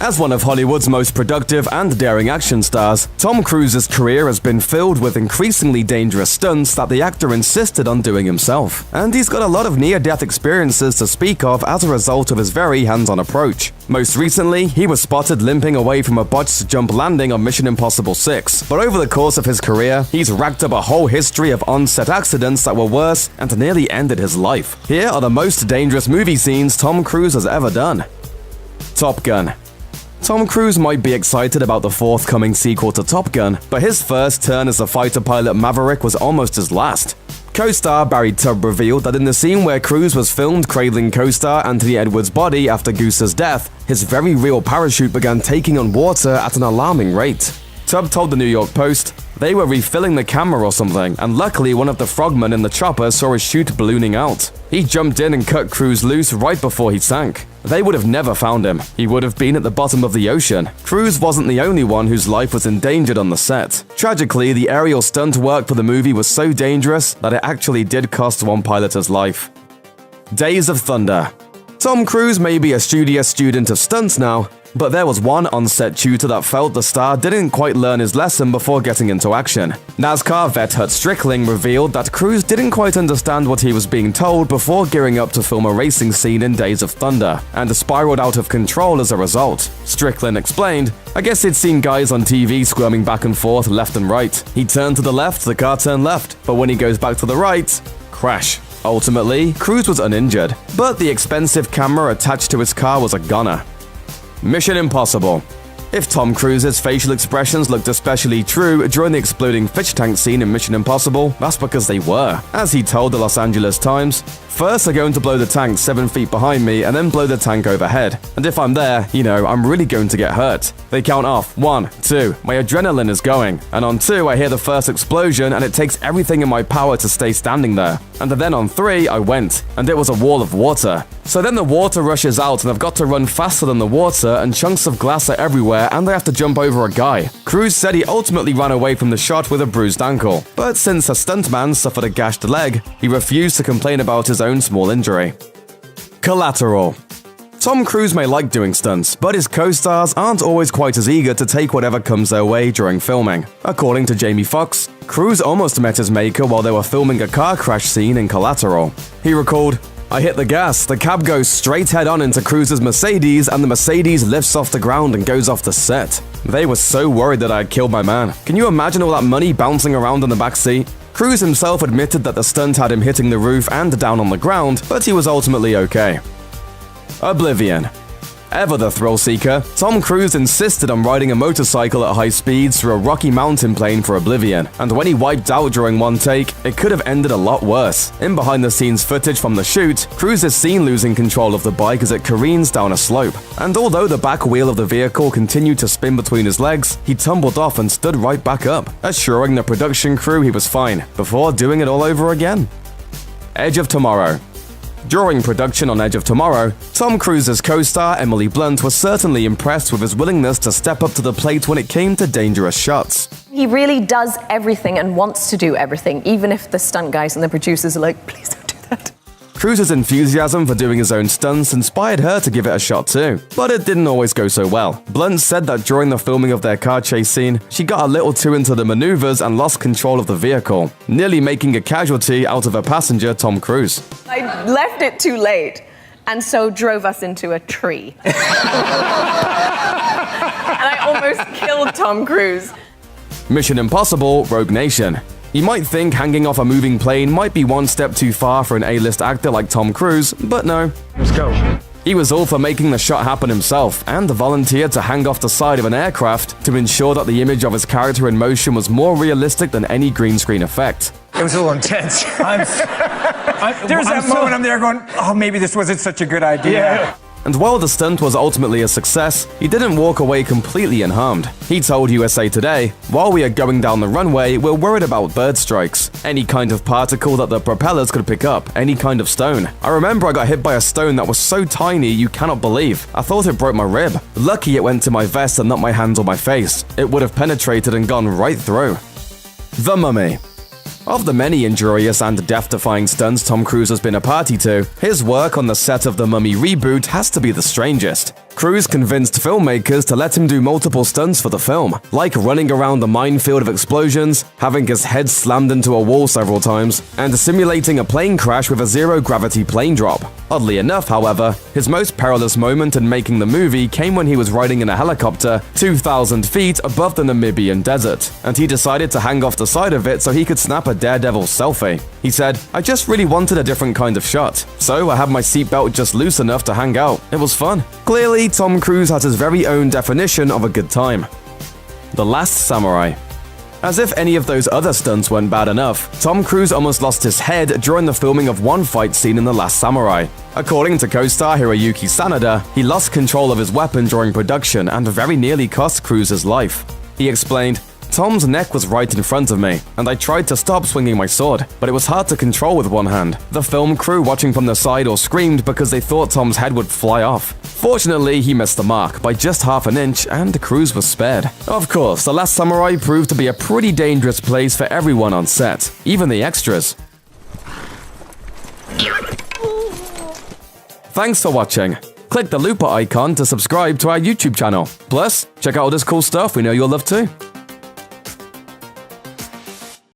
As one of Hollywood's most productive and daring action stars, Tom Cruise's career has been filled with increasingly dangerous stunts that the actor insisted on doing himself. And he's got a lot of near-death experiences to speak of as a result of his very hands-on approach. Most recently, he was spotted limping away from a botched jump landing on Mission Impossible 6. But over the course of his career, he's racked up a whole history of on-set accidents that were worse and nearly ended his life. Here are the most dangerous movie scenes Tom Cruise has ever done. Top Gun. Tom Cruise might be excited about the forthcoming sequel to Top Gun, but his first turn as a fighter pilot Maverick was almost his last. Co-star Barry Tubb revealed that in the scene where Cruise was filmed cradling co-star Anthony Edwards' body after Goose's death, his very real parachute began taking on water at an alarming rate. Tubb told the New York Post, "They were refilling the camera or something, and luckily one of the frogmen in the chopper saw his chute ballooning out. He jumped in and cut Cruise loose right before he sank. They would have never found him. He would have been at the bottom of the ocean." Cruise wasn't the only one whose life was endangered on the set. Tragically, the aerial stunt work for the movie was so dangerous that it actually did cost one pilot his life. Days of Thunder. Tom Cruise may be a studious student of stunts now, but there was one on-set tutor that felt the star didn't quite learn his lesson before getting into action. NASCAR vet Hut Strickling revealed that Cruise didn't quite understand what he was being told before gearing up to film a racing scene in Days of Thunder, and spiraled out of control as a result. Strickland explained, "I guess he'd seen guys on TV squirming back and forth left and right. He turned to the left, the car turned left, but when he goes back to the right, crash." Ultimately, Cruise was uninjured, but the expensive camera attached to his car was a goner. Mission Impossible. If Tom Cruise's facial expressions looked especially true during the exploding fish tank scene in Mission Impossible, that's because they were. As he told the Los Angeles Times, "First they're going to blow the tank 7 feet behind me and then blow the tank overhead. And if I'm there, I'm really going to get hurt. They count off 1, 2, my adrenaline is going. And on 2, I hear the first explosion and it takes everything in my power to stay standing there. And then on 3, I went, and it was a wall of water. So then the water rushes out and I've got to run faster than the water and chunks of glass are everywhere and I have to jump over a guy." Cruise said he ultimately ran away from the shot with a bruised ankle, but since a stuntman suffered a gashed leg, he refused to complain about his own small injury. Collateral. Tom Cruise may like doing stunts, but his co-stars aren't always quite as eager to take whatever comes their way during filming. According to Jamie Foxx, Cruise almost met his maker while they were filming a car crash scene in Collateral. He recalled, "I hit the gas, the cab goes straight head-on into Cruise's Mercedes, and the Mercedes lifts off the ground and goes off the set. They were so worried that I had killed my man. Can you imagine all that money bouncing around in the back seat?" Cruise himself admitted that the stunt had him hitting the roof and down on the ground, but he was ultimately okay. Oblivion. Ever the thrill-seeker, Tom Cruise insisted on riding a motorcycle at high speeds through a rocky mountain plane for Oblivion, and when he wiped out during one take, it could have ended a lot worse. In behind-the-scenes footage from the shoot, Cruise is seen losing control of the bike as it careens down a slope, and although the back wheel of the vehicle continued to spin between his legs, he tumbled off and stood right back up, assuring the production crew he was fine, before doing it all over again. Edge of Tomorrow. During production on Edge of Tomorrow, Tom Cruise's co-star Emily Blunt was certainly impressed with his willingness to step up to the plate when it came to dangerous shots. He really does everything and wants to do everything, even if the stunt guys and the producers are like, "Please don't do that." Cruise's enthusiasm for doing his own stunts inspired her to give it a shot too, but it didn't always go so well. Blunt said that during the filming of their car chase scene, she got a little too into the maneuvers and lost control of the vehicle, nearly making a casualty out of her passenger, Tom Cruise. "I left it too late, and so drove us into a tree." And I almost killed Tom Cruise. Mission Impossible: Rogue Nation. You might think hanging off a moving plane might be one step too far for an A-list actor like Tom Cruise, but no. Let's go. He was all for making the shot happen himself, and volunteered to hang off the side of an aircraft to ensure that the image of his character in motion was more realistic than any green screen effect. It was a little intense. There's that moment I'm there going, oh, maybe this wasn't such a good idea. Yeah. And while the stunt was ultimately a success, he didn't walk away completely unharmed. He told USA Today, "While we are going down the runway, we're worried about bird strikes. Any kind of particle that the propellers could pick up, any kind of stone. I remember I got hit by a stone that was so tiny you cannot believe. I thought it broke my rib. Lucky it went to my vest and not my hands or my face. It would have penetrated and gone right through." The Mummy. Of the many injurious and death-defying stunts Tom Cruise has been a party to, his work on the set of The Mummy reboot has to be the strangest. Cruise convinced filmmakers to let him do multiple stunts for the film, like running around a minefield of explosions, having his head slammed into a wall several times, and simulating a plane crash with a zero-gravity plane drop. Oddly enough, however, his most perilous moment in making the movie came when he was riding in a helicopter 2,000 feet above the Namibian desert, and he decided to hang off the side of it so he could snap a daredevil selfie. He said, "I just really wanted a different kind of shot, so I had my seatbelt just loose enough to hang out. It was fun." Clearly, Tom Cruise has his very own definition of a good time. The Last Samurai. As if any of those other stunts weren't bad enough, Tom Cruise almost lost his head during the filming of one fight scene in The Last Samurai. According to co-star Hiroyuki Sanada, he lost control of his weapon during production and very nearly cost Cruise his life. He explained, "Tom's neck was right in front of me, and I tried to stop swinging my sword, but it was hard to control with one hand. The film crew watching from the side all screamed because they thought Tom's head would fly off. Fortunately, he missed the mark by just half an inch, and Cruise was spared." Of course, The Last Samurai proved to be a pretty dangerous place for everyone on set, even the extras. Thanks for watching. Click the looper icon to subscribe to our YouTube channel. Plus, check out all this cool stuff we know you'll love too.